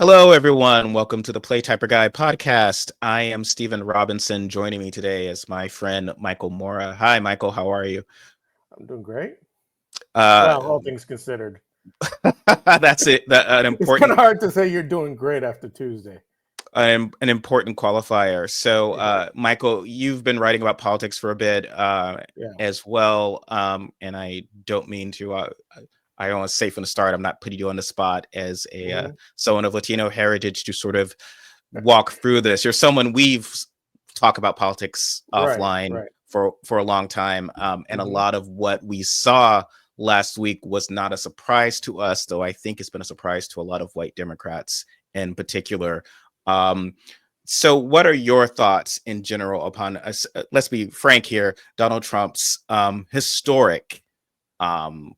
Hello, everyone. Welcome to the Play Typer Guy podcast. I am Stephen Robinson. Joining me today is my friend Michael Mora. Hi, Michael. How are you? I'm doing great. Uh, Well, all things considered. that's it. An It's kind important, of hard to say you're doing great after Tuesday. an important qualifier. So, Yeah. Michael, you've been writing about politics for a bit Yeah. as well, and I don't mean to. I want to say from the start, I'm not putting you on the spot as a hmm someone of Latino heritage to sort of walk through this. You're someone we've talked about politics Right. offline Right. for a long time, and a hmm lot of what we saw last week was not a surprise to us, though I think it's been a surprise to a lot of white Democrats in particular. Um, so, what are your thoughts in general upon us? Let's be frank here: Donald Trump's historic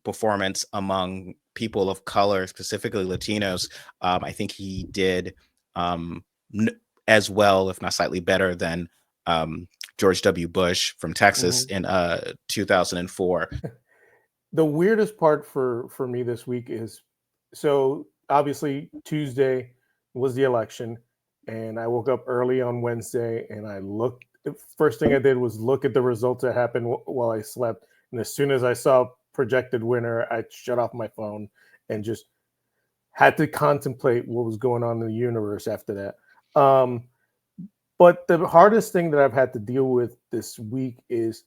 performance among people of color, specifically Latinos. I think he did um, n- as well, if not slightly better, than um, George W. Bush from Texas hmm in 2004. The weirdest part for me this week is so obviously Tuesday was the election, and I woke up early on Wednesday and I looked. The first thing I did was look at the results that happened while I slept, and as soon as I saw projected winner, I shut off my phone and just had to contemplate what was going on in the universe after that. But the hardest thing that I've had to deal with this week is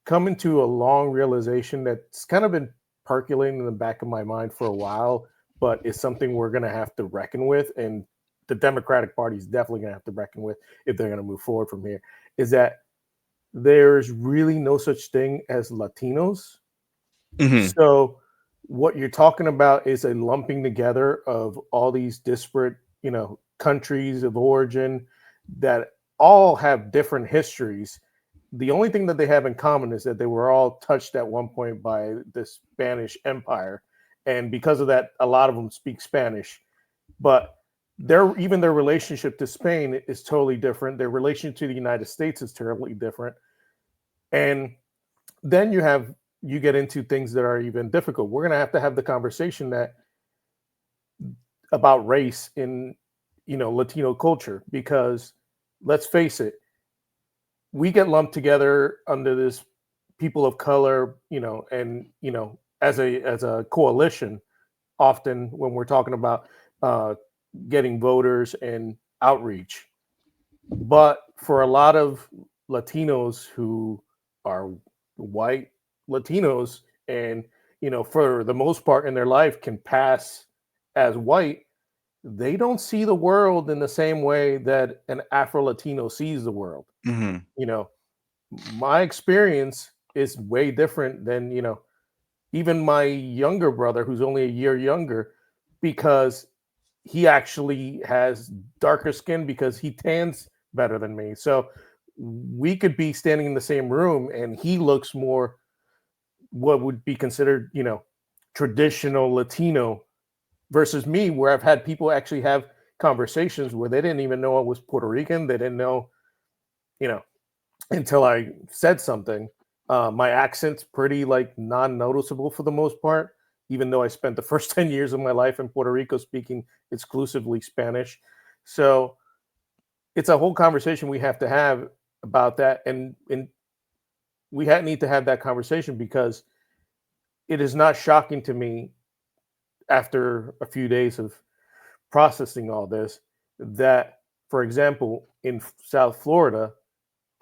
coming to a long realization that's kind of been percolating in the back of my mind for a while, but it's something we're going to have to reckon with. And the Democratic Party is definitely going to have to reckon with if they're going to move forward from here. Is that there's really no such thing as Latinos. Hmm. So what you're talking about is a lumping together of all these disparate, countries of origin that all have different histories. The only thing that they have in common is that they were all touched at one point by the Spanish Empire, and because of that, a lot of them speak Spanish. But their relationship to Spain is totally different. Their relation to the United States is terribly different, and then you get into things that are even difficult. We're going to have the conversation that about race in Latino culture, because let's face it, we get lumped together under this people of color, and as a coalition often when we're talking about uh, getting voters and outreach. But for a lot of Latinos who are white Latinos, and for the most part in their life can pass as white, they don't see the world in the same way that an Afro Latino sees the world. Hmm. You know, my experience is way different than even my younger brother, who's only a year younger, because he actually has darker skin because he tans better than me. So we could be standing in the same room and he looks more what would be considered, traditional Latino versus me, where I've had people actually have conversations where they didn't even know I was Puerto Rican. They didn't know, you know, until I said something. My accent's pretty like non-noticeable for the most part, even though I spent the first 10 years of my life in Puerto Rico speaking exclusively Spanish. So it's a whole conversation we have to have about that. And need to have that conversation because it is not shocking to me after a few days of processing all this that, for example, in South Florida,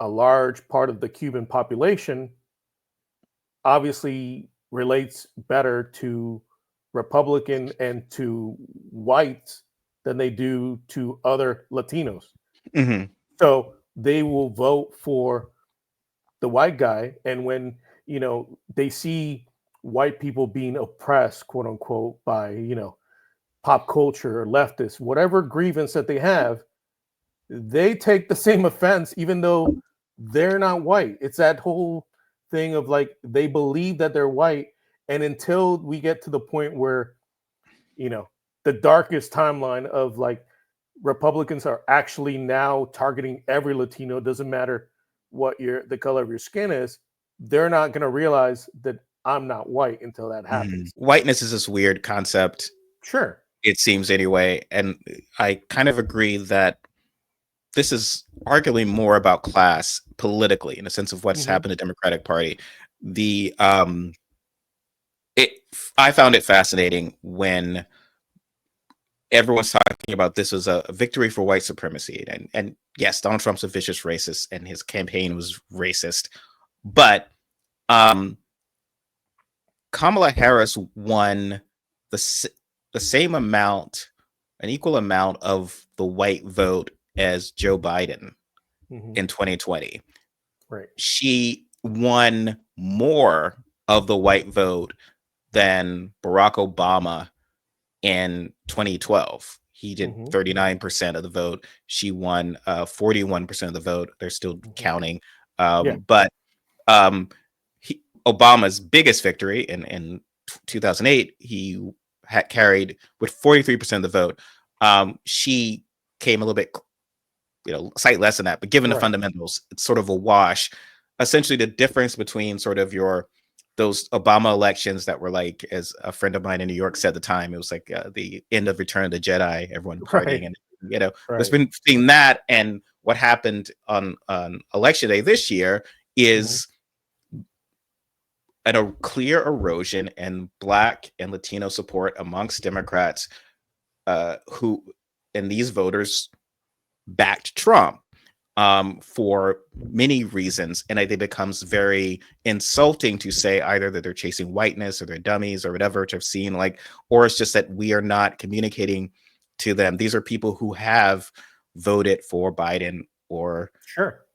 a large part of the Cuban population obviously relates better to Republican and to whites than they do to other Latinos. Hmm. So they will vote for the white guy. And when, they see white people being oppressed, quote unquote, by, pop culture or leftists, whatever grievance that they have, they take the same offense, even though they're not white. It's that whole thing of like they believe that they're white, and until we get to the point where you know the darkest timeline of like Republicans are actually now targeting every Latino, doesn't matter what the color of your skin is, they're not going to realize that I'm not white until that Hmm. happens. Whiteness is this weird concept. Sure. it seems anyway. And I kind of agree that this is arguably more about class politically in the sense of what's Hmm. happened to the Democratic Party. The it I found it fascinating when everyone's talking about this as a victory for white supremacy. And yes, Donald Trump's a vicious racist and his campaign was racist. But um Kamala Harris won the the same amount, an equal amount of the white vote as Joe Biden Hmm. in 2020. Right. She won more of the white vote than Barack Obama in 2012. He did Hmm. 39% of the vote. She won 41% of the vote. They're still Hmm. counting. Yeah. But um, Obama's biggest victory in 2008, he had carried with 43% of the vote. She came a little bit, slightly less than that, but given the Right. fundamentals, it's sort of a wash. Essentially, the difference between sort of those Obama elections that were like, as a friend of mine in New York said at the time, it was like the end of Return of the Jedi, everyone partying, Right. and there's Right. been between that and what happened on election day this year Hmm. is a clear erosion in Black and Latino support amongst Democrats, who and these voters backed Trump for many reasons. And I think it becomes very insulting to say either that they're chasing whiteness or they're dummies or whatever, which I've seen, or it's just that we are not communicating to them. These are people who have voted for Biden or Sure.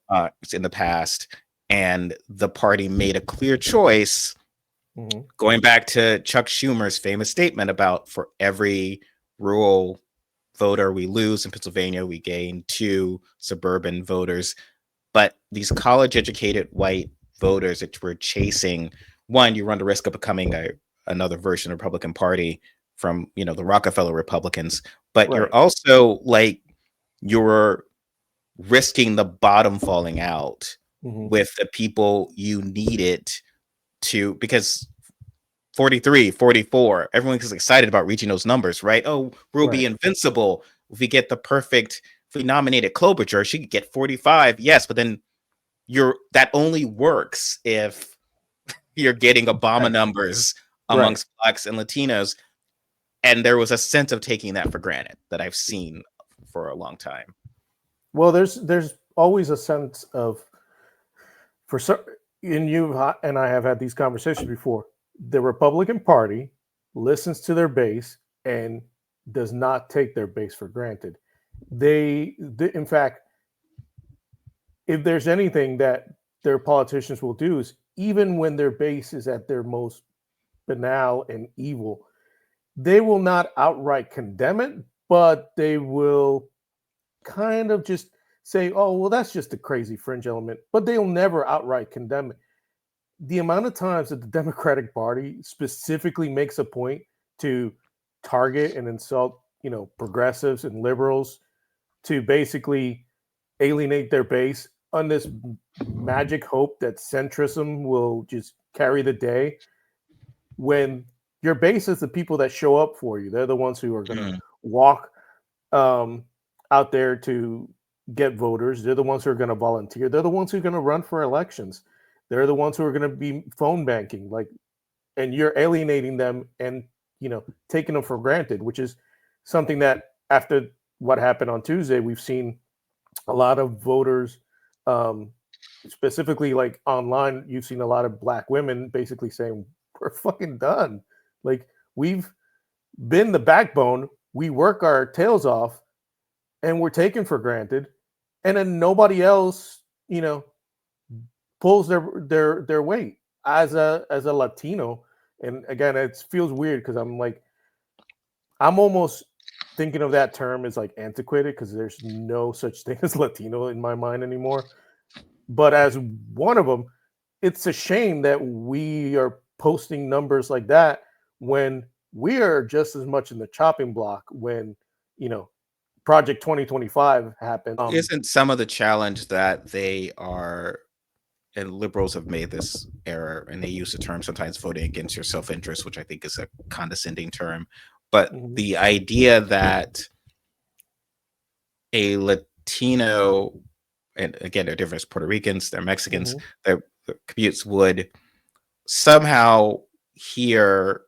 in the past, and the party made a clear choice. Hmm. Going back to Chuck Schumer's famous statement about for every rural voter we lose in Pennsylvania, we gain 2 suburban voters. But these college educated white voters that we're chasing, one, you run the risk of becoming another version of the Republican Party from, the Rockefeller Republicans, but you're Right. also you're risking the bottom falling out Hmm. with the people you needed to, because 43, 44, everyone is excited about reaching those numbers, right? Oh, we'll be Right. invincible if we get the perfect, if we nominated Klobuchar, she could get 45. Yes, but then that only works if you're getting Obama Right. numbers Right. amongst Blacks and Latinos. And there was a sense of taking that for granted that I've seen for a long time. Well, there's always a sense of for some, and you and I have had these conversations before. The Republican Party listens to their base and does not take their base for granted. In fact, if there's anything that their politicians will do is even when their base is at their most banal and evil, they will not outright condemn it, but they will kind of just say, "Oh, well, that's just a crazy fringe element," but they'll never outright condemn it. The amount of times that the Democratic Party specifically makes a point to target and insult, progressives and liberals to basically alienate their base on this magic hope that centrism will just carry the day when your base is the people that show up for you. They're the ones who are going to Mm. walk um, out there to get voters. They're the ones who are going to volunteer. They're the ones who are going to run for elections. They're the ones who are going to be phone banking, and you're alienating them and taking them for granted, which is something that after what happened on Tuesday, we've seen a lot of voters, um, specifically like online. You've seen a lot of Black women basically saying, "We're fucking done. Like we've been the backbone. We work our tails off, and we're taken for granted, and then nobody else, pulls their weight as a Latino." And again, it feels weird because I'm almost thinking of that term as like antiquated because there's no such thing as Latino in my mind anymore. But as one of them, it's a shame that we are posting numbers like that when we are just as much in the chopping block when you know Project 2025 happened. Isn't some of the challenge that they are, and liberals have made this error, and they use the term sometimes voting against your self interest, which I think is a condescending term. But Mhm. the idea that a Latino, and again, they're different, Puerto Ricans, they're Mexicans, Mhm. their commutes would somehow hear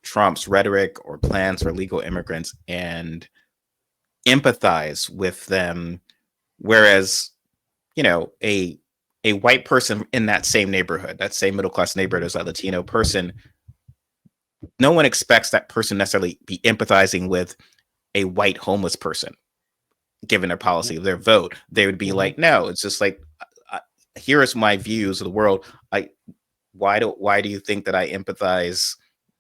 Trump's rhetoric or plans for legal immigrants and empathize with them, whereas a white person in that same neighborhood, that same middle class neighborhood Mhm. as a Latino person, no one expects that person necessarily be empathizing with a white homeless person given their policy, their vote. They would be Mhm. like, no, it's just like, uh, here is my views of the world. I why do you think that I empathize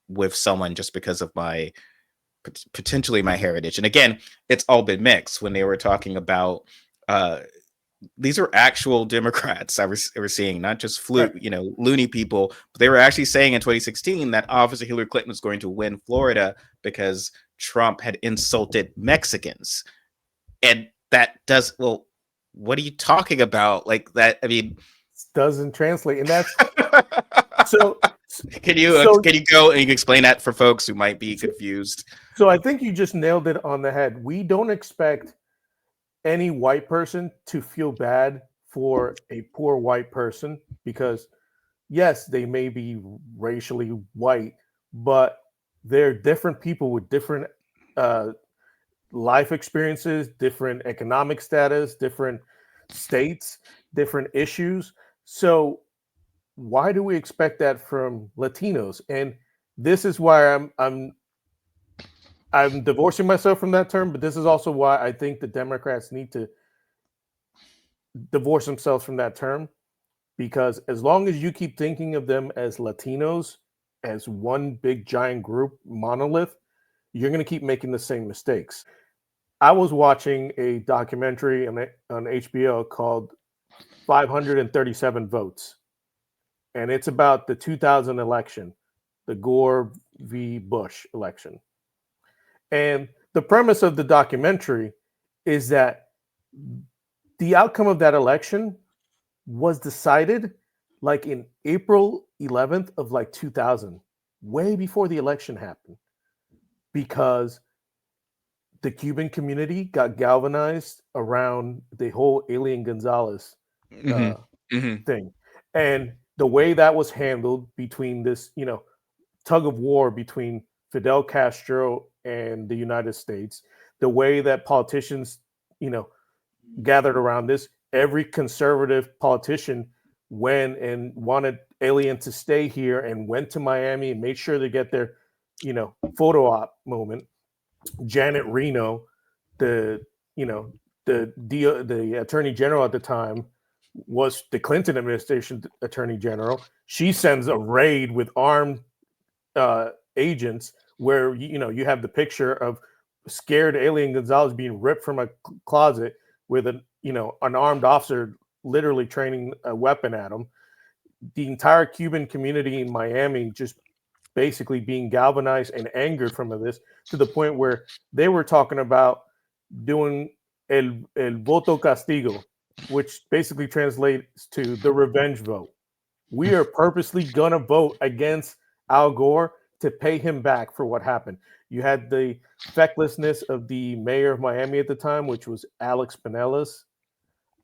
with someone just because of my potentially my heritage? And again, it's all been mixed when they were talking about uh these are actual Democrats I was seeing, not just Right. loony people. But they were actually saying in 2016 that Officer Hillary Clinton was going to win Florida because Trump had insulted Mexicans. And that does, well, what are you talking about? Like that, I mean, Doesn't translate, and that's so. can So you go and you can explain that for folks who might be confused? so I think you just nailed it on the head. We don't expect any white person to feel bad for a poor white person because yes, they may be racially white, but they're different people with different uh, life experiences, different economic status, different states, different issues. So why do we expect that from Latinos? And this is why I'm divorcing myself from that term, but this is also why I think the Democrats need to divorce themselves from that term because as long as you keep thinking of them as Latinos, as one big giant group monolith, you're going to keep making the same mistakes. I was watching a documentary on HBO called 537 Votes, and it's about the 2000 election, the Gore v. Bush election. And the premise of the documentary is that the outcome of that election was decided like in April 11th of like 2000, way before the election happened, because the Cuban community got galvanized around the whole Alien Gonzalez Hmm. uh, Hmm. thing. And the way that was handled between this, tug of war between Fidel Castro and the United States, the way that politicians, you know, gathered around this, every conservative politician went and wanted Alien to stay here and went to Miami and made sure to get their, photo op moment. Janet Reno, the you know the attorney general at the time, was the Clinton administration attorney general. She sends a raid with armed agents where you have the picture of scared Alien Gonzalez being ripped from a closet with an armed officer literally training a weapon at him. The entire Cuban community in Miami just basically being galvanized and angered from this to the point where they were talking about doing el voto castigo, which basically translates to the revenge vote. We are purposely gonna vote against Al Gore to pay him back for what happened. You had the fecklessness of the mayor of Miami at the time, which was Alex Pinellas.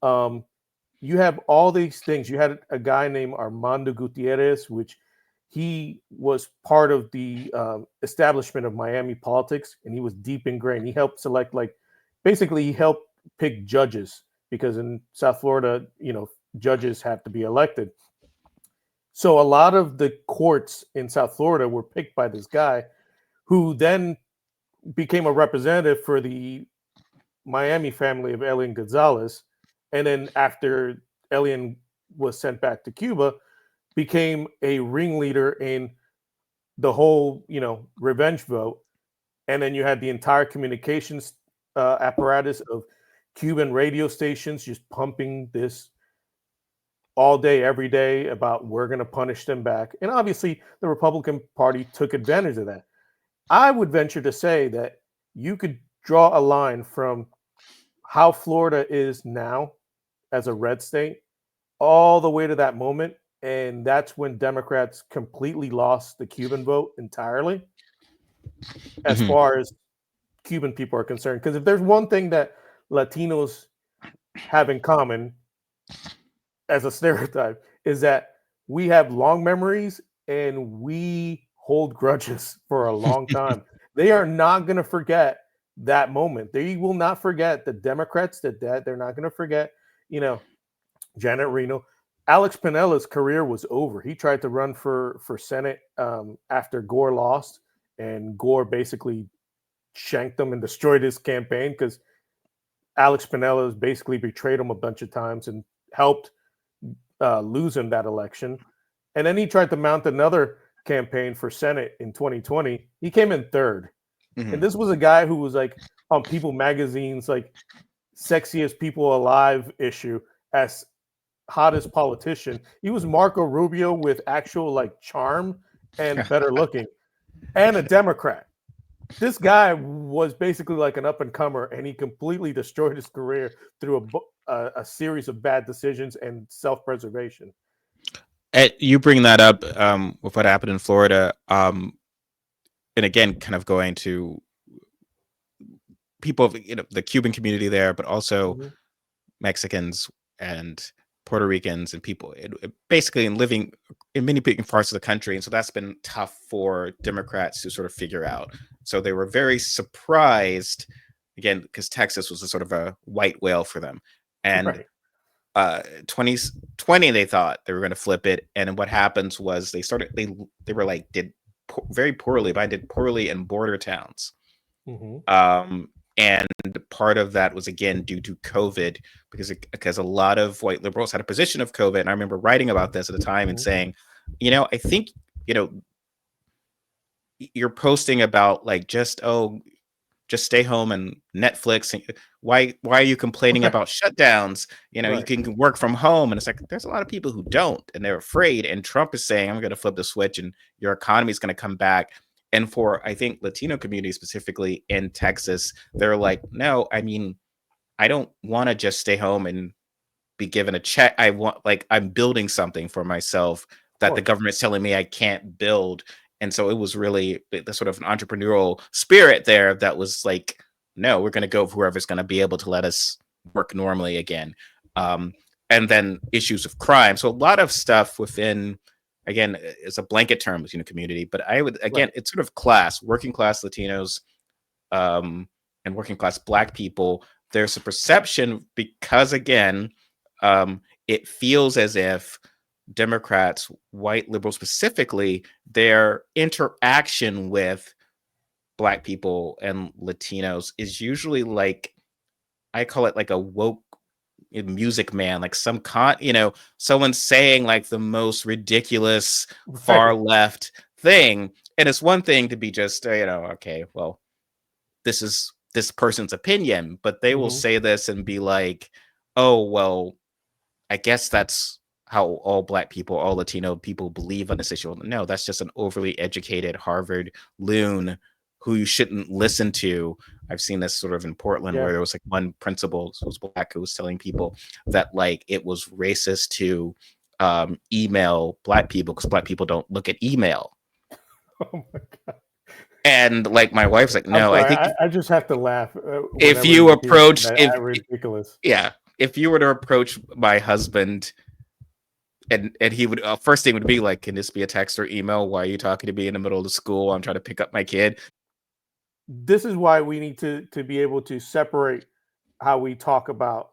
Um, you have all these things. You had a guy named Armando Gutierrez, which he was part of the establishment of Miami politics, and he was deep ingrained. He helped select, like, basically, he helped pick judges because in South Florida, judges have to be elected. So a lot of the courts in South Florida were picked by this guy, who then became a representative for the Miami family of Elian Gonzalez, and then after Elian was sent back to Cuba, became a ringleader in the whole, revenge vote. And then you had the entire communications apparatus of Cuban radio stations just pumping this all day, every day about we're going to punish them back. And obviously, the Republican Party took advantage of that. I would venture to say that you could draw a line from how Florida is now as a red state all the way to that moment. And that's when Democrats completely lost the Cuban vote entirely. as far as Cuban people are concerned. Because if there's one thing that Latinos have in common as a stereotype, is that we have long memories and we hold grudges for a long time. They are not going to forget that moment. They will not forget the Democrats did that. They're not going to forget, you know, Janet Reno. Alex Pinella's career was over. He tried to run for Senate after Gore lost, and Gore basically shanked him and destroyed his campaign because Alex Pinella has basically betrayed him a bunch of times and helped lose him that election. And then he tried to mount another campaign for Senate in 2020. He came in third. And this was a guy who was like on People Magazine's like sexiest people alive issue as hottest politician. He was Marco Rubio with actual like charm and better looking, and a Democrat. This guy was basically like an up and comer, and he completely destroyed his career through a series of bad decisions and self-preservation. You bring that up with what happened in Florida, and again, kind of going to people of the Cuban community there, but also Mexicans and Puerto Ricans and people basically in living in many parts of the country. And so that's been tough for Democrats to sort of figure out. So they were very surprised, again, because Texas was a sort of a white whale for them. And 2020, they thought they were going to flip it. And what happens was they were like, very poorly, but I did poorly in border towns. And part of that was, again, due to COVID, because a lot of white liberals had a position of COVID. And I remember writing about this at the time and saying, I think, you're posting about like just stay home and Netflix. And why are you complaining about shutdowns? You can work from home. And it's like, there's a lot of people who don't, and they're afraid. And Trump is saying, I'm going to flip the switch and your economy is going to come back. And for, I think, Latino community specifically in Texas, they're like, no, I mean, I don't want to just stay home and be given a check. I want, like, I'm building something for myself that the government's telling me I can't build. And so it was really the sort of an entrepreneurial spirit there that was like, no, we're going to go with whoever's going to be able to let us work normally again. And then issues of crime. So a lot of stuff within, again, it's a blanket term within the community, but I would, again, it's sort of class, working class Latinos and working class Black people. There's a perception because, again, it feels as if Democrats, white liberals specifically, their interaction with Black people and Latinos is usually like, I call it like a woke music man, like someone saying like the most ridiculous far left thing. And it's one thing to be just, okay, well, this is this person's opinion, but they will say this and be like, oh, well, I guess that's how all Black people, all Latino people believe on this issue. No, that's just an overly educated Harvard loon who you shouldn't listen to. I've seen this sort of in Portland where there was like one principal who was Black who was telling people that like it was racist to email Black people because Black people don't look at email. Oh my God. And like my wife's like, no, I think I just have to laugh. If you approach, ridiculous. Yeah. If you were to approach my husband and he would, first thing would be like, can this be a text or email? Why are you talking to me in the middle of the school? I'm trying to pick up my kid. This is why we need to be able to separate how we talk about,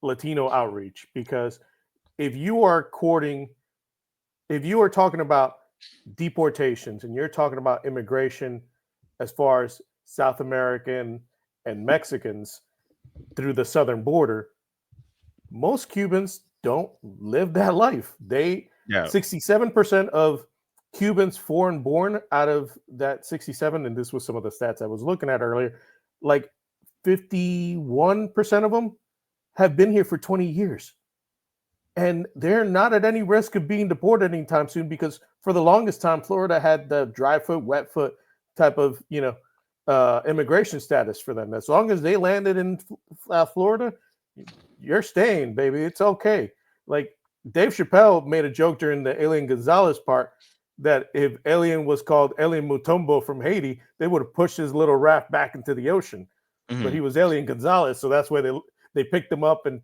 Latino outreach, because if you are talking about deportations and you're talking about immigration as far as South American and Mexicans through the southern border, most Cubans don't live that life. 67% of Cubans foreign born, out of that 67, and this was some of the stats I was looking at earlier, like 51% of them have been here for 20 years. And they're not at any risk of being deported anytime soon, because for the longest time, Florida had the dry foot, wet foot type of, immigration status for them. As long as they landed in Florida, you're staying, baby. It's okay. Like Dave Chappelle made a joke during the Alien Gonzalez part. that if Alien was called Alien Mutombo from Haiti, they would have pushed his little raft back into the ocean. But Mhm. he was Alien Gonzalez, so that's why they picked him up and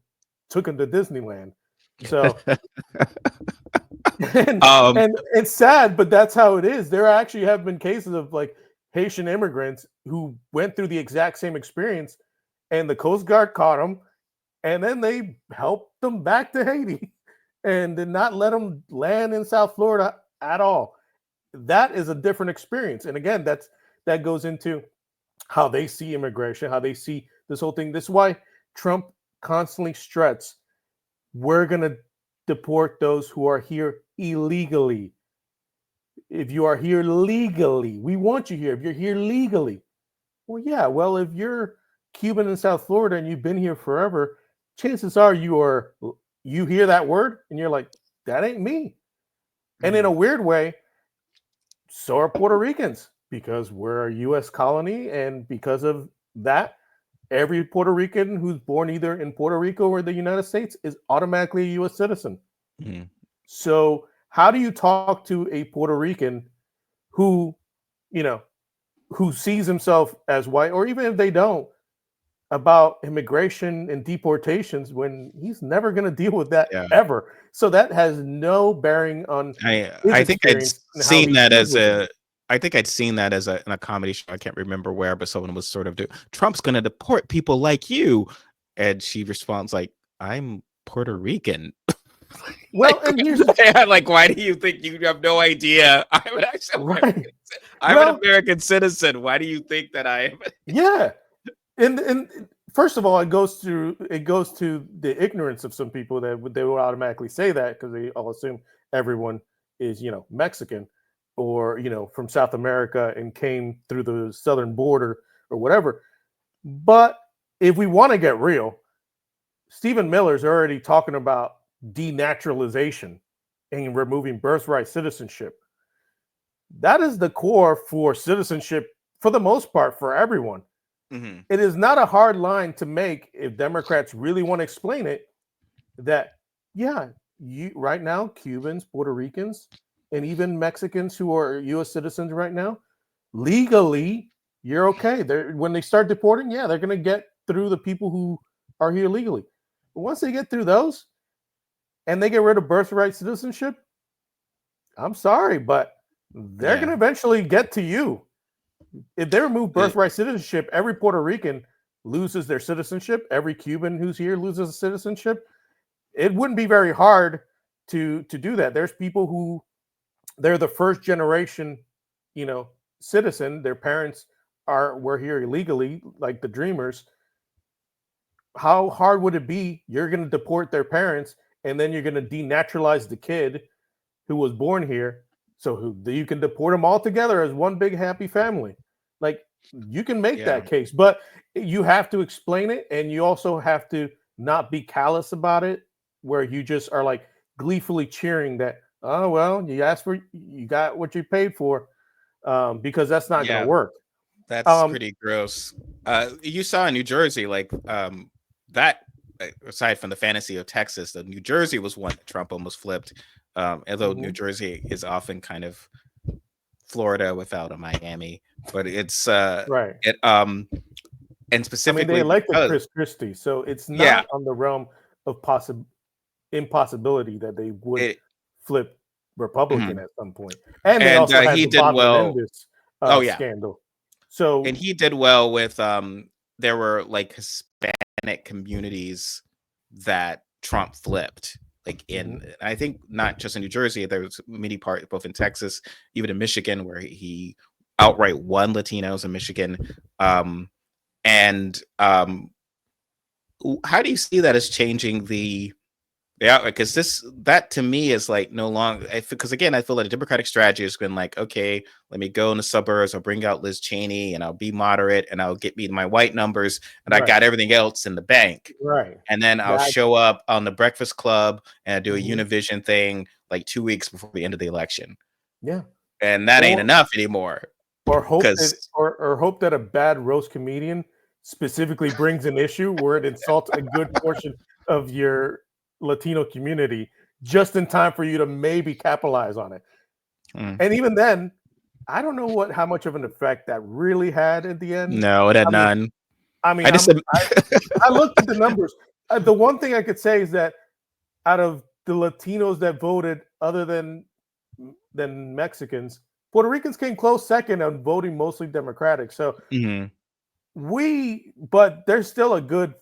took him to Disneyland. So and Um, and it's sad, but that's how it is. There actually have been cases of like Haitian immigrants who went through the exact same experience, and the Coast Guard caught them, and then they helped them back to Haiti, and did not let them land in South Florida at all. That is a different experience, and again, that goes into how they see immigration, how they see this whole thing. This is why Trump constantly struts, we're going to deport those who are here illegally. If you are here legally, we want you here. If you're here legally, well, yeah. Well, if you're Cuban in South Florida and you've been here forever, chances are you hear that word and you're like, that ain't me. And in a mhm. weird way, so are Puerto Ricans because we're a U.S. colony, and because of that, every Puerto Rican who's born either in Puerto Rico or the United States is automatically a U.S. citizen. Mhm. So, how do you talk to a Puerto Rican who, you know, who sees himself as white, or even if they don't, about immigration and deportations when he's never going to deal with that Yeah. ever? So that has no bearing on his I think I'd experience and how seen he that deals as with them. a I think I'd seen that as a in a comedy show. I can't remember where, but someone was sort of Trump's gonna deport people like you. And she responds like, I'm Puerto Rican. Well, Like, and here's like, why do you think you have no idea? I'm an actual right. I'm an Well, American citizen. Why do you think that I am? yeah, and first of all, it goes to the ignorance of some people that they will automatically say that because they all assume everyone is Mexican or from South America and came through the southern border or whatever. But if we want to get real, Stephen Miller's already talking about denaturalization and removing birthright citizenship. That is the core for citizenship for the most part for everyone. Mhm. It is not a hard line to make if Democrats really want to explain it, that yeah, you right now, Cubans, Puerto Ricans, and even Mexicans who are US citizens right now, legally, you're okay. They're when they start deporting, yeah, they're gonna get through the people who are here legally. But once they get through those and they get rid of birthright citizenship, I'm sorry, but they're Yeah. gonna eventually get to you. If they remove Uh, birthright citizenship, every Puerto Rican loses their citizenship. Every Cuban who's here loses a citizenship. It wouldn't be very hard to do that. There's people who they're the first generation, you know, citizen. Their parents were here illegally, like the Dreamers. How hard would it be? You're going to deport their parents, and then you're going to denaturalize the kid who was born here, so you can deport them all together as one big happy family. Like you can make yeah. that case, but you have to explain it, and you also have to not be callous about it, where you just are like gleefully cheering that. Oh well, you got what you paid for, because that's not going to Yeah. work. That's Um, pretty gross. You saw in New Jersey, like that. Aside from the fantasy of Texas, the New Jersey was one that Trump almost flipped. Although New mhm, Jersey is often kind of Florida without a Miami, but right. it and I mean, they specifically elected because Chris Christie, so it's yeah, not on the realm of impossibility that they would it flip Republican mhm. at some point. And they And also had he the did Bob well. Menendez Oh yeah, scandal. and So he did well with there were like Hispanic communities that Trump flipped. Like mhm, I think not just in New Jersey, there was many parts both in Texas, even in Michigan, where he outright won Latinos in Michigan. Um, and how do you see that as changing the because that to me is like no longer because again I feel like the Democratic strategy has been like, okay, let me go in the suburbs, I'll bring out Liz Cheney and I'll be moderate and I'll get me my white numbers and I right, got everything else in the bank, right. and then I'll That show up on the Breakfast Club and I do a mhm, Univision thing like 2 weeks before the end of the election, yeah. and that ain't Or enough anymore because hope that a bad roast comedian specifically brings an issue where it insults a good portion of your Latino community just in time for you to maybe capitalize on it. Mm. And even then, I don't know how much of an effect that really had at the end. No, it had I mean, none. I mean, I just I'm I looked at the numbers. The one thing I could say is that out of the Latinos that voted, other than Mexicans, Puerto Ricans came close second on voting mostly Democratic. So Mhm. but there's still a good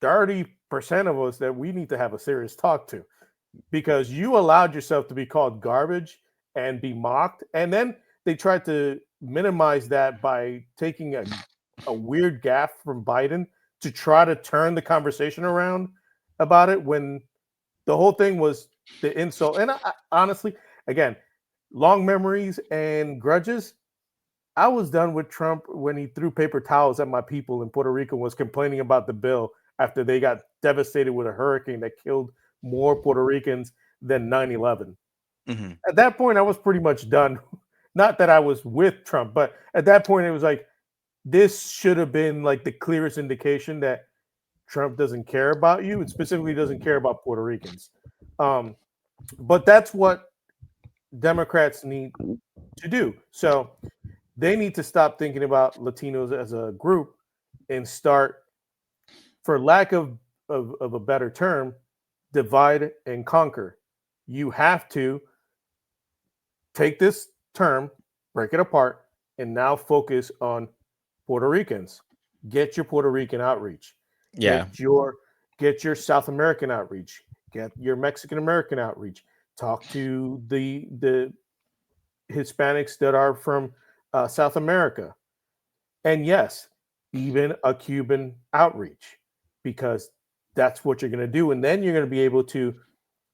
30% of us that we need to have a serious talk to, because you allowed yourself to be called garbage and be mocked. And then they tried to minimize that by taking a weird gaffe from Biden to try to turn the conversation around about it, when the whole thing was the insult. And honestly, again, long memories and grudges. I was done with Trump when he threw paper towels at my people in Puerto Rico and was complaining about the bill after they got devastated with a hurricane that killed more Puerto Ricans than 9/11. Mhm. At that point, I was pretty much done. Not that I was with Trump, but at that point, it was like, this should have been like the clearest indication that Trump doesn't care about you, and specifically doesn't care about Puerto Ricans. Um, but that's what Democrats need to do. So they need to stop thinking about Latinos as a group and start, for lack of a better term, divide and conquer. You have to take this term, break it apart, and now focus on Puerto Ricans. Get your Puerto Rican outreach. Yeah. Get your South American outreach. Get your Mexican American outreach. Talk to the Hispanics that are from South America. And yes, even a Cuban outreach, because that's what you're going to do. And then you're going to be able to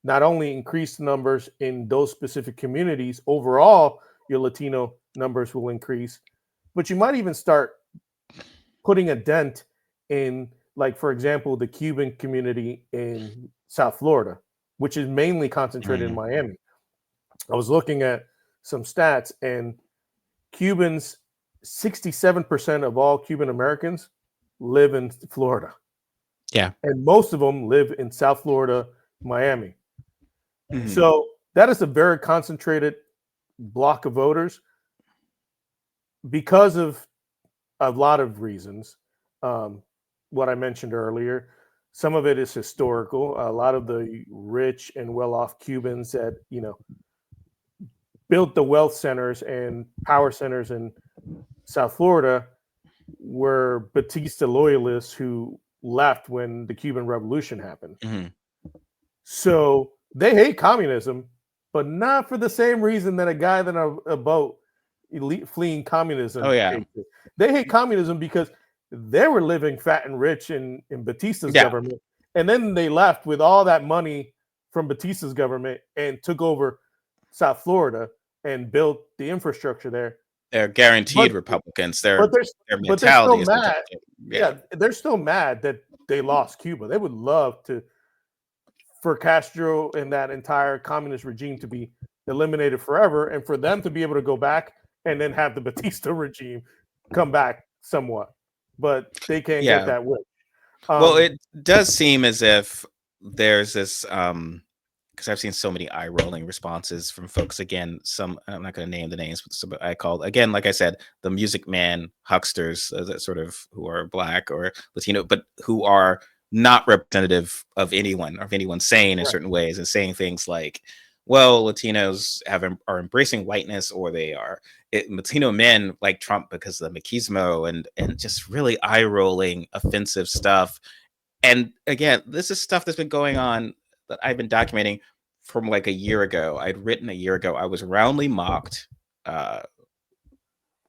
not only increase the numbers in those specific communities, overall, your Latino numbers will increase, but you might even start putting a dent in, like, for example, the Cuban community in South Florida, which is mainly concentrated in Mhm. Miami. I was looking at some stats, and Cubans, 67% of all Cuban Americans live in Florida, Yeah. and most of them live in South Florida, Miami. Mhm. So that is a very concentrated block of voters because of a lot of reasons. Um, what I mentioned earlier, some of it is historical. A lot of the rich and well-off Cubans that built the wealth centers and power centers in South Florida were Batista loyalists who left when the Cuban Revolution happened. Mhm. So they hate communism, but not for the same reason that a guy that a boat fleeing Oh communism yeah. hates it. They hate communism because they were living fat and rich in Batista's Yeah. government, and then they left with all that money from Batista's government and took over South Florida and built the infrastructure there. They're But guaranteed Republicans. but they're Their but they're still mentality is mad. Republican. Yeah. Yeah, they're still mad that they lost Cuba. They would love to for Castro and that entire communist regime to be eliminated forever, and for them to be able to go back and then have the Batista regime come back somewhat, but they can't get Yeah. that way. Well, Um, it does seem as if there's this because I've seen so many eye rolling responses from folks. Again, some I'm not going to name the names, but some I called again, like I said, the Music Man hucksters, that sort of who are black or Latino, but who are not representative of anyone sane in right, certain ways, and saying things like, "Well, Latinos are embracing whiteness, or they are Latino men like Trump because of the machismo," and just really eye rolling, offensive stuff. And again, this is stuff that's been going on that I've been documenting from like a year ago. I'd written a year ago. I was roundly mocked uh,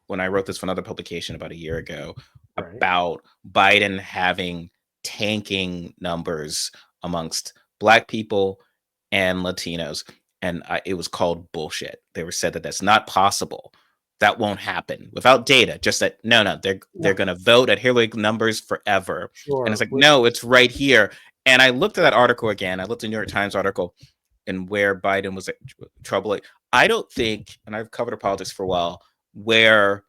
when I wrote this for another publication about a year ago right, about Biden having tanking numbers amongst Black people and Latinos. And it was called bullshit. They were said that that's not possible. That won't happen without data. Just that no, they're yeah, going to vote at Hillary numbers forever. And it's sure. like no, it's right here. And I looked at that article again. I looked at the New York Times article and where Biden was troubling. I don't think, and I've covered politics for a while, where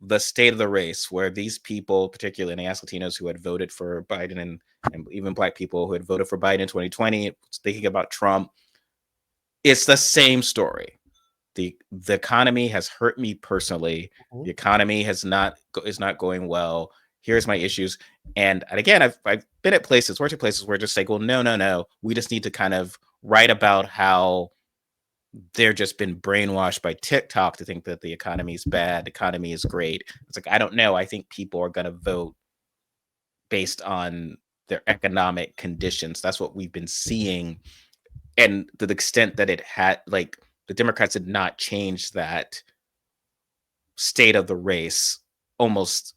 the state of the race, where these people, particularly, and I asked Latinos who had voted for Biden and even Black people who had voted for Biden in 2020, thinking about Trump, it's the same story. the economy has hurt me personally. The economy is not going well. Here's my issues. And again, I've been at places, worked at places where just like, well, no, we just need to kind of write about how they're just been brainwashed by TikTok to think that the economy is bad, the economy is great. It's like, I don't know. I think people are going to vote based on their economic conditions. That's what we've been seeing. And to the extent that it had, like, the Democrats had not changed that state of the race, almost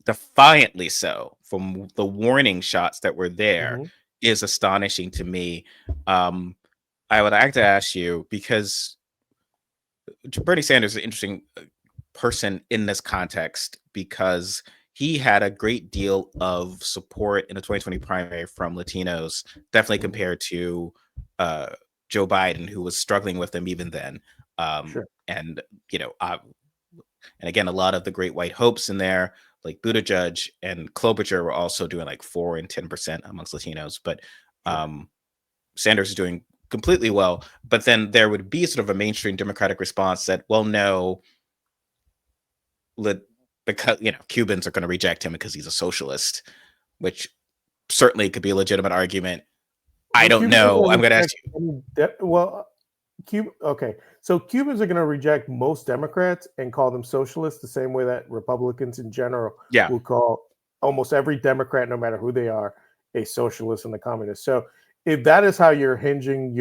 defiantly so, from the warning shots that were there, is astonishing to me. I would like to ask you, because Bernie Sanders is an interesting person in this context, because he had a great deal of support in the 2020 primary from Latinos, definitely compared to Joe Biden, who was struggling with them even then. And, and again, a lot of the great white hopes in there, like Buttigieg and Klobuchar, were also doing like 4 and 10% amongst Latinos. But Sanders is doing completely well. But then there would be sort of a mainstream Democratic response that, well, no, because Cubans are going to reject him because he's a socialist, which certainly could be a legitimate argument. I don't know. I'm going to ask you. Okay, so Cubans are going to reject most Democrats and call them socialists the same way that Republicans in general will call almost every Democrat, no matter who they are, a socialist and a communist. So if that is how you're hinging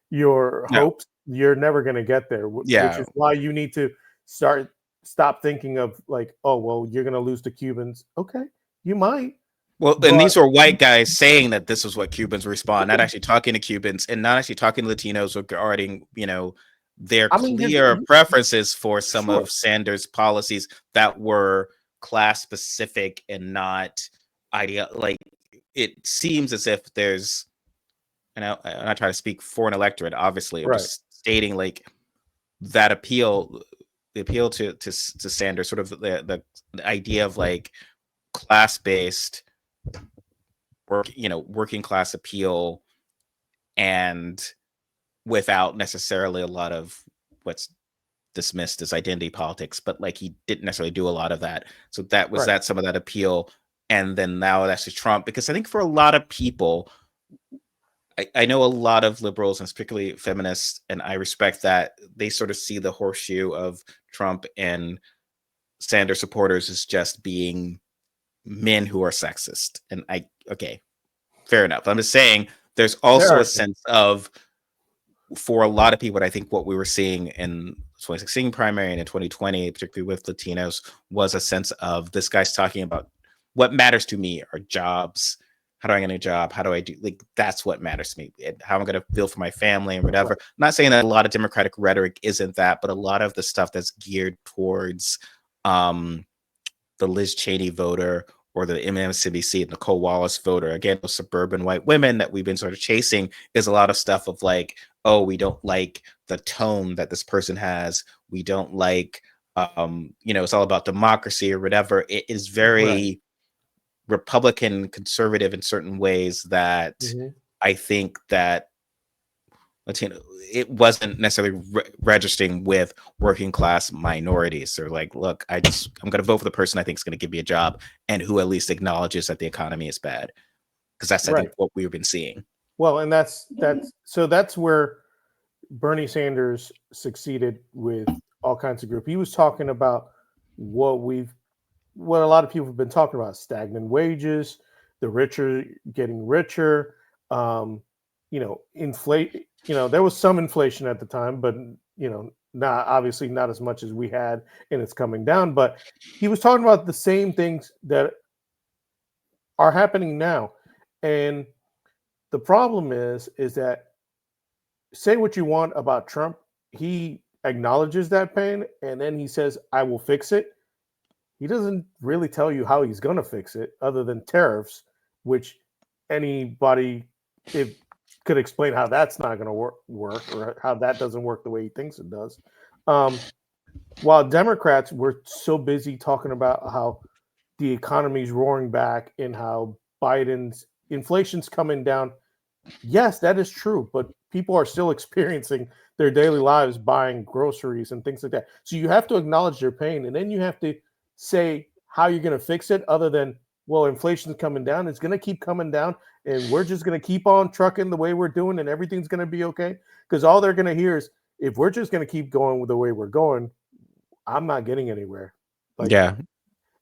your hopes, you're never going to get there. Which is why you need to stop thinking of like, oh, well, you're going to lose to Cubans. Okay, you might. Well, and these were white guys saying that this is what Cubans respond, not actually talking to Cubans and not actually talking to Latinos regarding, their clear preferences for some of Sanders' policies that were class specific and not like, it seems as if there's, I'm not trying to speak for an electorate, obviously. I'm just stating like that the appeal to Sanders, sort of the idea of like class-based working class appeal, and without necessarily a lot of what's dismissed as identity politics, but like he didn't necessarily do a lot of that. So that was some of that appeal. And then now that's to Trump, because I think for a lot of people, I know a lot of liberals and particularly feminists, and I respect that, they sort of see the horseshoe of Trump and Sanders supporters as just being men who are sexist. And okay, fair enough. I'm just saying there's also a sense of, for a lot of people, I think what we were seeing in 2016 primary and in 2020, particularly with Latinos, was a sense of, this guy's talking about what matters to me are jobs. How do I get a job? How do I do, like, that's what matters to me, and how I'm going to feel for my family and whatever. I'm not saying that a lot of Democratic rhetoric isn't that, but a lot of the stuff that's geared towards the Liz Cheney voter or the MSNBC, Nicole Wallace voter, again, those suburban white women that we've been sort of chasing, is a lot of stuff of like, oh, we don't like the tone that this person has. We don't like, it's all about democracy or whatever. It is very Republican conservative in certain ways that I think that Latino, it wasn't necessarily registering with working class minorities. They're like, look, I'm going to vote for the person I think is going to give me a job and who at least acknowledges that the economy is bad, because that's I think what we've been seeing. Well, and that's where Bernie Sanders succeeded with all kinds of group. He was talking about what a lot of people have been talking about: stagnant wages, the richer getting richer, inflate. There was some inflation at the time, but obviously not as much as we had, and it's coming down. But he was talking about the same things that are happening now, and the problem is that, say what you want about Trump, he acknowledges that pain, and then he says, "I will fix it." He doesn't really tell you how he's going to fix it, other than tariffs, which anybody could explain how that's not going to work, or how that doesn't work the way he thinks it does. While Democrats were so busy talking about how the economy's roaring back and how Biden's inflation's coming down. Yes, that is true, but people are still experiencing their daily lives buying groceries and things like that. So you have to acknowledge their pain, and then you have to say how you're going to fix it, other than, well, inflation's coming down. It's going to keep coming down, and we're just going to keep on trucking the way we're doing, and everything's going to be okay. Because all they're going to hear is, if we're just going to keep going with the way we're going, I'm not getting anywhere. Like, Yeah.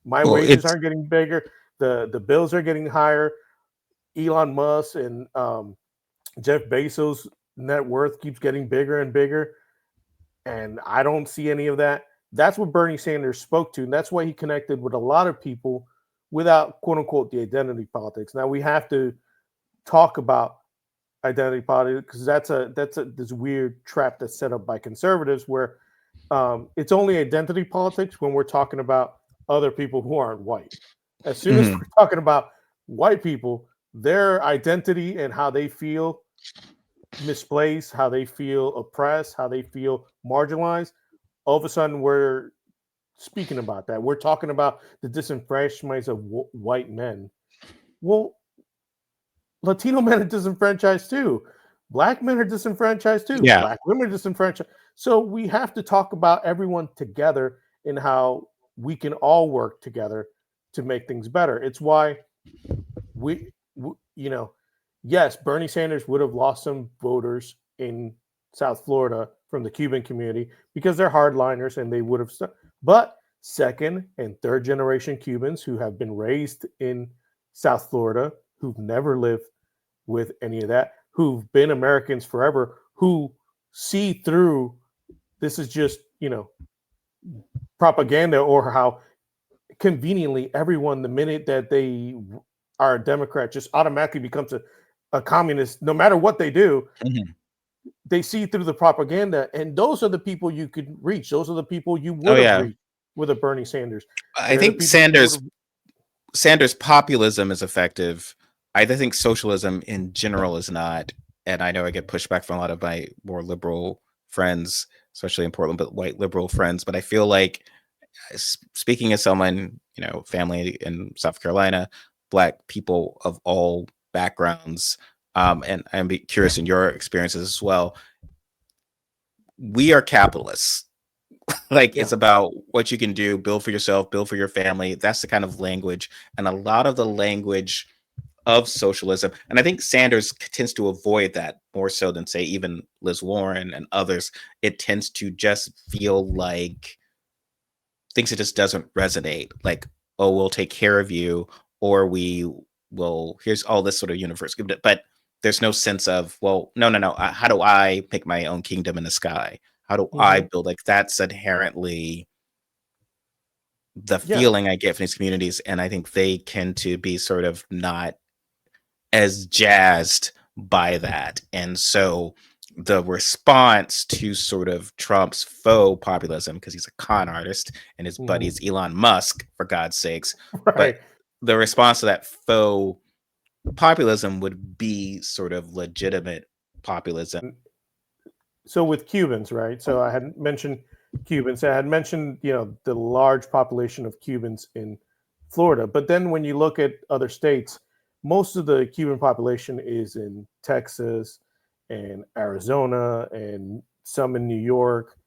my Well, wages it's aren't getting bigger. The bills are getting higher. Elon Musk and Jeff Bezos' net worth keeps getting bigger and bigger, and I don't see any of that. That's what Bernie Sanders spoke to, and that's why he connected with a lot of people without, quote unquote, the identity politics. Now we have to talk about identity politics, because that's a this weird trap that's set up by conservatives, where it's only identity politics when we're talking about other people who aren't white. As soon as we're mhm. talking about white people, their identity and how they feel misplaced, how they feel oppressed, how they feel marginalized, all of a sudden we're speaking about that. We're talking about the disenfranchisement of white men. Well, Latino men are disenfranchised too. Black men are disenfranchised too. Yeah. Black women are disenfranchised. So we have to talk about everyone together and how we can all work together to make things better. It's why you know, yes, Bernie Sanders would have lost some voters in South Florida from the Cuban community because they're hardliners, and they would have. But second and third generation Cubans who have been raised in South Florida, who've never lived with any of that, who've been Americans forever, who see through this is just, propaganda, or how conveniently everyone, the minute that they are a Democrat, just automatically becomes a communist, no matter what they do. Mhm. They see through the propaganda, and those are the people you could reach. Those are the people you Oh would have yeah. reached with a Bernie Sanders. I They're the think people you would have. Sanders populism is effective. I think socialism in general is not. And I know I get pushback from a lot of my more liberal friends, especially in Portland, but white liberal friends. But I feel like, speaking as someone, family in South Carolina, Black people of all backgrounds, and I'm curious in your experiences as well. We are capitalists. Like, Yeah. it's about what you can do, build for yourself, build for your family. That's the kind of language, and a lot of the language of socialism. And I think Sanders tends to avoid that more so than, say, even Liz Warren and others. It tends to just feel like things that just doesn't resonate. Like, oh, we'll take care of you, or we will, here's all this sort of universe. But there's no sense of, well, no. How do I pick my own kingdom in the sky? How do I Hmm. build? Like, that's inherently the Yeah. feeling I get from these communities. And I think they tend to be sort of not as jazzed by that. And so the response to sort of Trump's faux populism, because he's a con artist and his buddy Hmm. is Elon Musk, for God's sakes, but Right. the response to that faux populism would be sort of legitimate populism. So with Cubans, right? So I had mentioned Cubans. I had mentioned, the large population of Cubans in Florida. But then when you look at other states, most of the Cuban population is in Texas and Arizona and some in New York.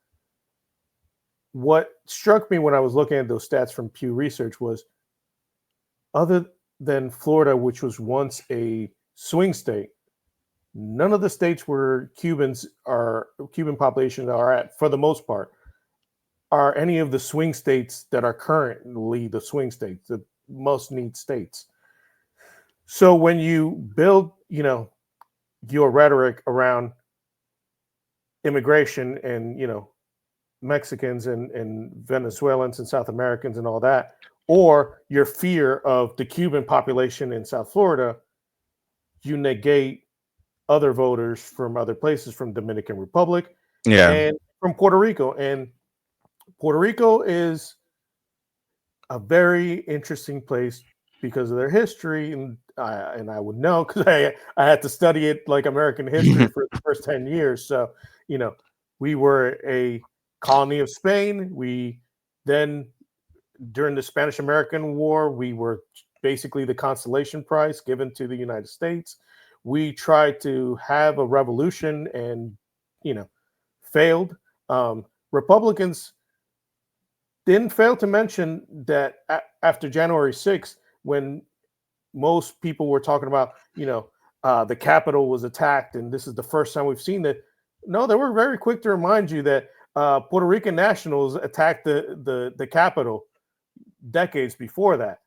What struck me when I was looking at those stats from Pew Research was, other than Florida, which was once a swing state, none of the states where Cuban populations are at, for the most part, are any of the swing states that are currently the swing states, the most need states. So when you build, your rhetoric around immigration and, Mexicans and Venezuelans and South Americans and all that, or your fear of the Cuban population in South Florida, you negate other voters from other places, from Dominican Republic Yeah. and from Puerto Rico. And Puerto Rico is a very interesting place because of their history, and I would know because I had to study it like American history for the first 10 years. So we were a colony of Spain. We then, during the Spanish American War, we were basically the consolation prize given to the United States. we tried to have a revolution and, you know, failed. Republicans didn't fail to mention that after January 6th, when most people were talking about, the Capitol was attacked, and this is the first time we've seen that. No, they were very quick to remind you that Puerto Rican nationals attacked the Capitol decades before that,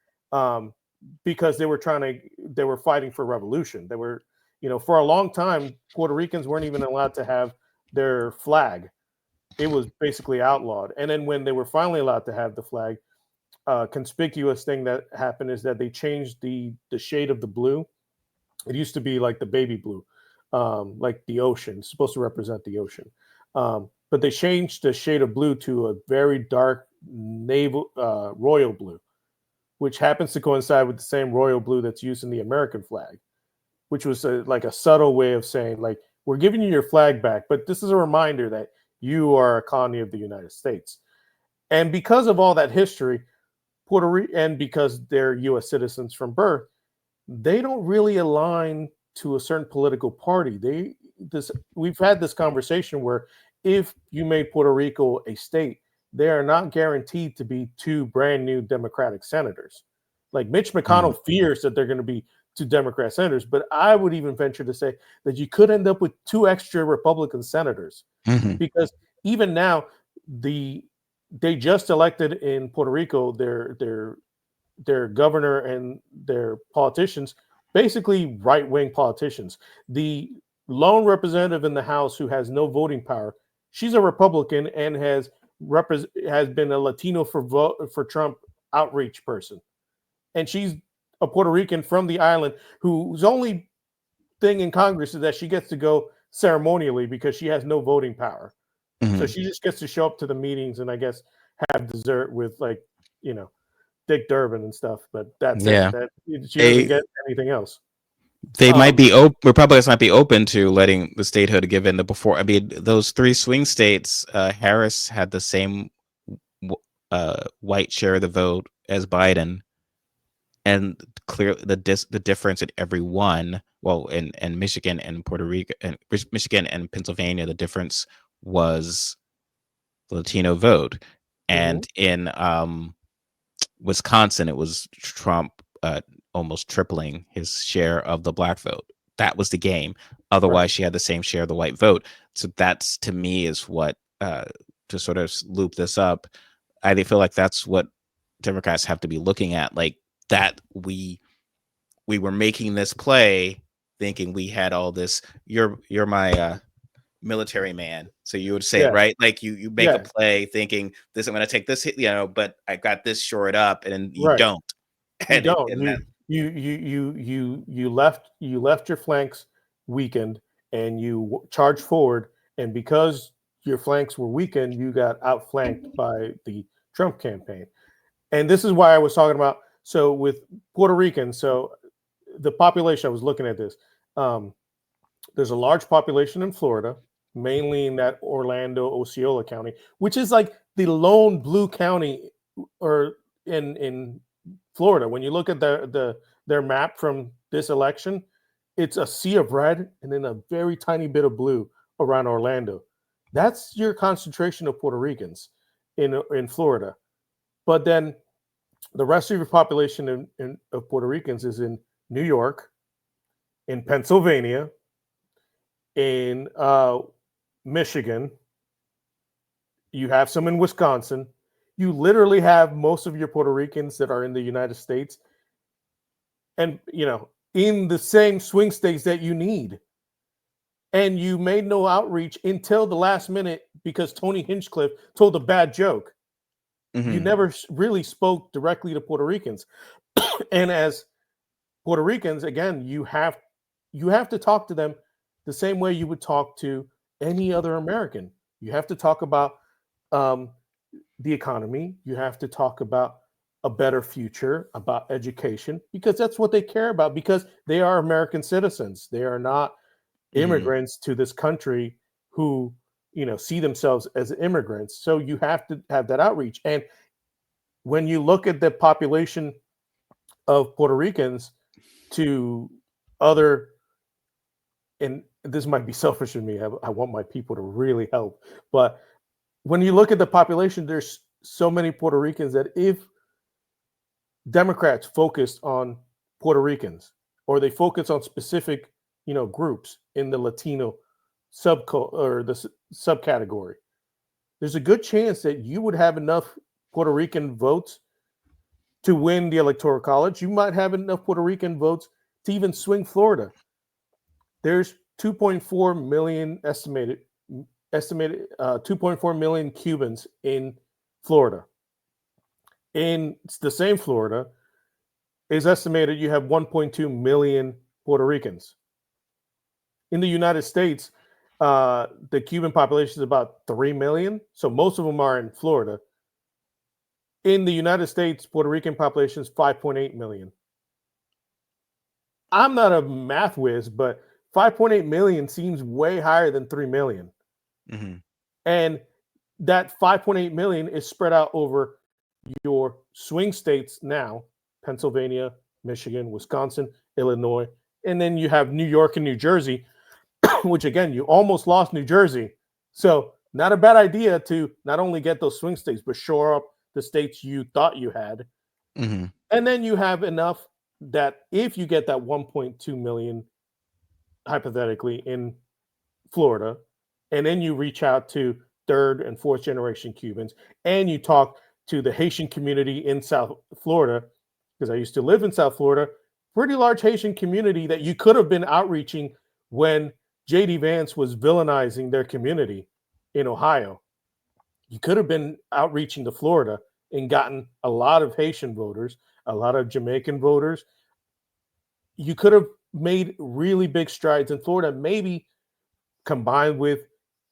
because they were fighting for revolution. They were, for a long time, Puerto Ricans weren't even allowed to have their flag. It was basically outlawed. And then when they were finally allowed to have the flag, conspicuous thing that happened is that they changed the shade of the blue. It used to be like the baby blue, like the ocean, supposed to represent the ocean. But they changed the shade of blue to a very dark naval royal blue, which happens to coincide with the same royal blue that's used in the American flag, which was like a subtle way of saying, like, we're giving you your flag back, but this is a reminder that you are a colony of the United States. And because of all that history, Puerto Rico, and because they're U.S. citizens from birth, they don't really align to a certain political party. We've had this conversation where if you made Puerto Rico a state, they are not guaranteed to be two brand new Democratic senators. Like Mitch McConnell fears that they're going to be two Democrat senators, but I would even venture to say that you could end up with two extra Republican senators, because even now they just elected in Puerto Rico their governor and their politicians, basically right-wing politicians. The lone representative in the House who has no voting power, she's a Republican and has been a Latino for Trump outreach person, and she's a Puerto Rican from the island whose only thing in Congress is that she gets to go ceremonially because she has no voting power. So she just gets to show up to the meetings and I guess have dessert with, like, Dick Durbin and stuff, but that's it. Yeah. That she doesn't get anything else. They might be Republicans might be open to letting the statehood given the before. I mean, those three swing states, Harris had the same white share of the vote as Biden, and clearly the difference in every one. Well, in Michigan and Puerto Rico and Michigan and Pennsylvania, the difference was the Latino vote, and in Wisconsin, it was Trump almost tripling his share of the black vote. That was the game. Otherwise, Right. she had the same share of the white vote. So that's, to me, is what, to sort of loop this up, I feel like that's what Democrats have to be looking at, like that we were making this play thinking we had all this. You're my military man, so you would say it Yeah. right, like you make a Yeah. play thinking this, I'm going to take this hit, but I got this shored up, and then you Right. don't. You and don't. that You left your flanks weakened and you charged forward, and because your flanks were weakened, you got outflanked by the Trump campaign. And this is why I was talking about, so with Puerto Ricans, so the population, I was looking at this. There's a large population in Florida, mainly in that Orlando, Osceola County, which is like the lone blue county or in Florida. When you look at their map from this election, it's a sea of red and then a very tiny bit of blue around Orlando. That's your concentration of Puerto Ricans in Florida. But then the rest of your population of Puerto Ricans is in New York, in Pennsylvania, in Michigan. You have some in Wisconsin. You literally have most of your Puerto Ricans that are in the United States and, in the same swing states that you need. And you made no outreach until the last minute because Tony Hinchcliffe told a bad joke. You never really spoke directly to Puerto Ricans. And as Puerto Ricans, again, you have to talk to them the same way you would talk to any other American. You have to talk about the economy. You have to talk about a better future, about education, because that's what they care about, because they are American citizens. They are not immigrants to this country who, see themselves as immigrants. So you have to have that outreach. And when you look at the population of Puerto Ricans to other and this might be selfish of me. I want my people to really help, but when you look at the population, there's so many Puerto Ricans that if Democrats focused on Puerto Ricans or they focus on specific, groups in the Latino subcategory, there's a good chance that you would have enough Puerto Rican votes to win the electoral college. You might have enough Puerto Rican votes to even swing Florida. There's 2.4 million estimated 2.4 million Cubans in Florida. In the same Florida, is estimated you have 1.2 million Puerto Ricans. In the United States, the Cuban population is about 3 million. So most of them are in Florida. In the United States, Puerto Rican population is 5.8 million. I'm not a math whiz, but 5.8 million seems way higher than 3 million. Mm-hmm. And that 5.8 million is spread out over your swing states now: Pennsylvania, Michigan, Wisconsin, Illinois, and then you have New York and New Jersey, which again, you almost lost New Jersey. So not a bad idea to not only get those swing states, but shore up the states you thought you had. Mm-hmm. And then you have enough that if you get that 1.2 million, hypothetically, in Florida, and then you reach out to third and fourth generation Cubans, and you talk to the Haitian community in South Florida, because I used to live in South Florida, pretty large Haitian community that you could have been outreaching when JD Vance was villainizing their community in Ohio. You could have been outreaching to Florida and gotten a lot of Haitian voters, a lot of Jamaican voters. You could have made really big strides in Florida, maybe combined with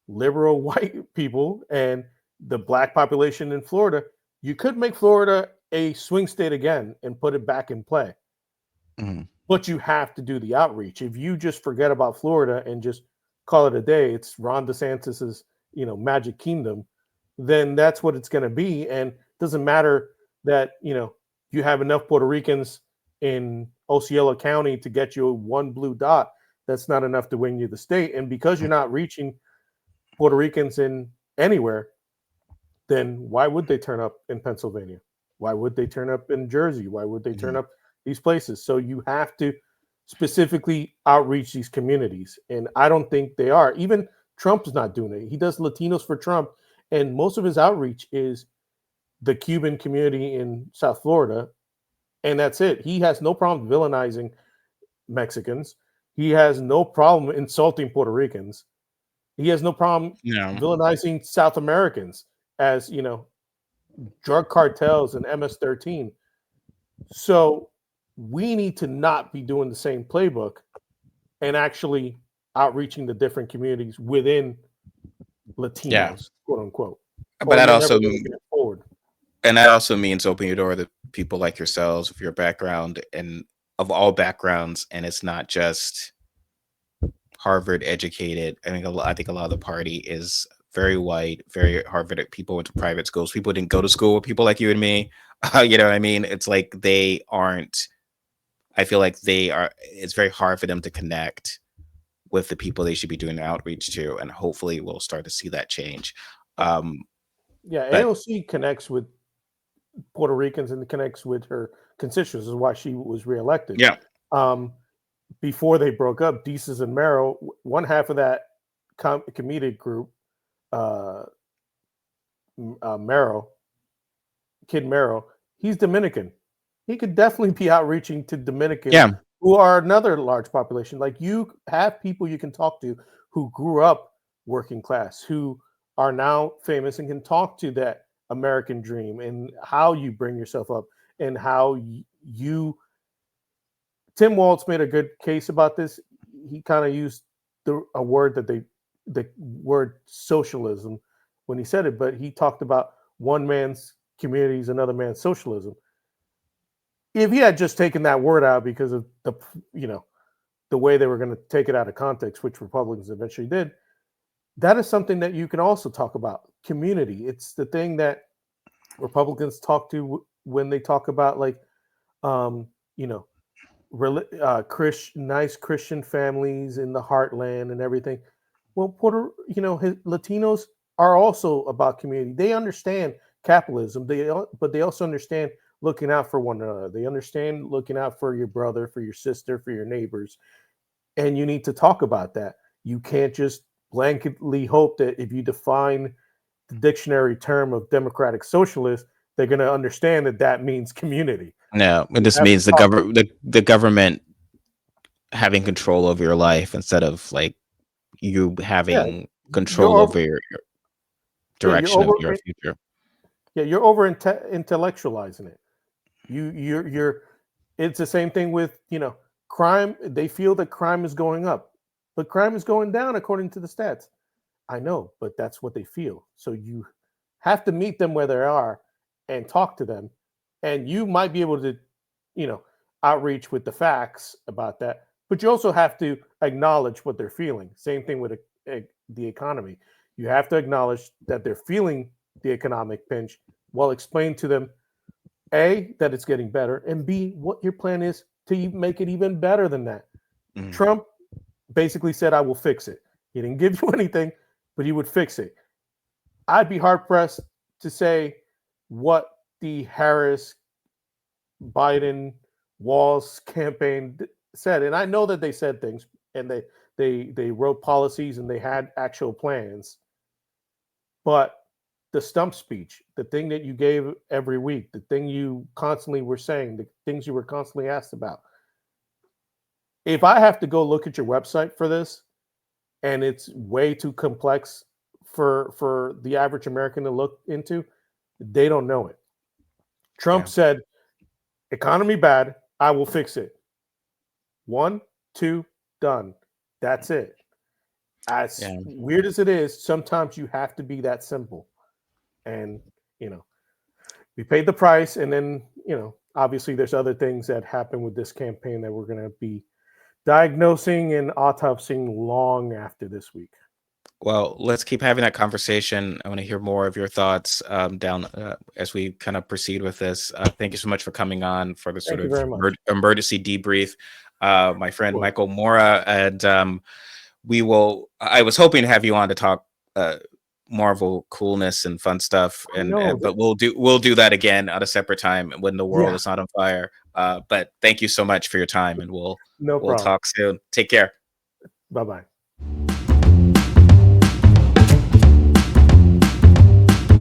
liberal white people and the black population in Florida. You could make Florida a swing state again and put it back in play. Mm-hmm. But you have to do the outreach. If you just forget about Florida and just call it a day, it's Ron DeSantis's, magic kingdom, then that's what it's going to be. And it doesn't matter that, you have enough Puerto Ricans in Osceola County to get you one blue dot. That's not enough to win you the state. And because you're not reaching Puerto Ricans in anywhere, then why would they turn up in Pennsylvania? Why would they turn up in Jersey? Why would they turn up these places? So you have to specifically outreach these communities. And I don't think they are. Even Trump's not doing it. He does Latinos for Trump. And most of his outreach is the Cuban community in South Florida. And that's it. He has no problem villainizing Mexicans. He has no problem insulting Puerto Ricans. He has no problem villainizing South Americans as, drug cartels and MS-13. So we need to not be doing the same playbook and actually outreaching the different communities within Latinos, quote unquote. But that also forward. And that also means opening your door to people like yourselves with your background and of all backgrounds, and it's not just Harvard educated. I think a lot of the party is very white, very Harvard. People went to private schools. People didn't go to school with people like you and me. You know what I mean? It's like they aren't. I feel like they are. It's very hard for them to connect with the people they should be doing outreach to, and hopefully we'll start to see that change. Yeah, AOC connects with Puerto Ricans and connects with her constituents. Is why she was reelected. Yeah. Before they broke up, Desus and Mero, one half of that comedic group, Mero, Kid Mero, he's Dominican. He could definitely be outreaching to Dominicans, who are another large population. Like, you have people you can talk to who grew up working class, who are now famous and can talk to that American dream and how you bring yourself up and how you. Tim Walz made a good case about this. He kind of used a word that the word socialism when he said it, but he talked about one man's community is another man's socialism. If he had just taken that word out because of the way they were going to take it out of context, which Republicans eventually did, that is something that you can also talk about. Community. It's the thing that Republicans talk to when they talk about nice Christian families in the heartland and everything. Well, Latinos are also about community. They understand capitalism. But they also understand looking out for one another. They understand looking out for your brother, for your sister, for your neighbors, and you need to talk about that. You can't just blanketly hope that if you define the dictionary term of democratic socialist, they're going to understand that that means community. No, it You just have to means talk. the government having control over your life instead of like you Yeah, having you're control over. over your Yeah, you're direction of over. your future. Yeah, you're over intellectualizing it. You're. It's the same thing with crime. They feel that crime is going up, but crime is going down according to the stats. I know, but that's what they feel. So you have to meet them where they are and talk to them. And you might be able to, you know, outreach with the facts about that. But you also have to acknowledge what they're feeling. Same thing with the economy. You have to acknowledge that they're feeling the economic pinch while explaining to them, A, that it's getting better, and B, what your plan is to make it even better than that. Mhm. Trump basically said, I will fix it. He didn't give you anything, but he would fix it. I'd be hard pressed to say what the Harris, Biden, Walls campaign said. And I know that they said things and they wrote policies and they had actual plans. But the stump speech, the thing that you gave every week, the thing you constantly were saying, the things you were constantly asked about. If I have to go look at your website for this, and it's way too complex for the average American to look into, they don't know it. Trump Yeah. said, "Economy bad, I will fix it." One, two, done. That's it. As Yeah. weird as it is, sometimes you have to be that simple. And you know, we paid the price, and then obviously there's other things that happen with this campaign that we're going to be diagnosing and autopsying long after this week. Well, let's keep having that conversation. I want to hear more of your thoughts down as we kind of proceed with this. Thank you so much for coming on for the sort Thank you of very much. emergency debrief, my friend Well, Michael Mora, and we will. I was hoping to have you on to talk Marvel coolness and fun stuff, I and know. but we'll do that again at a separate time when the world Yeah, is not on fire. But thank you so much for your time, and we'll no we'll problem. talk soon. Take care. Bye bye.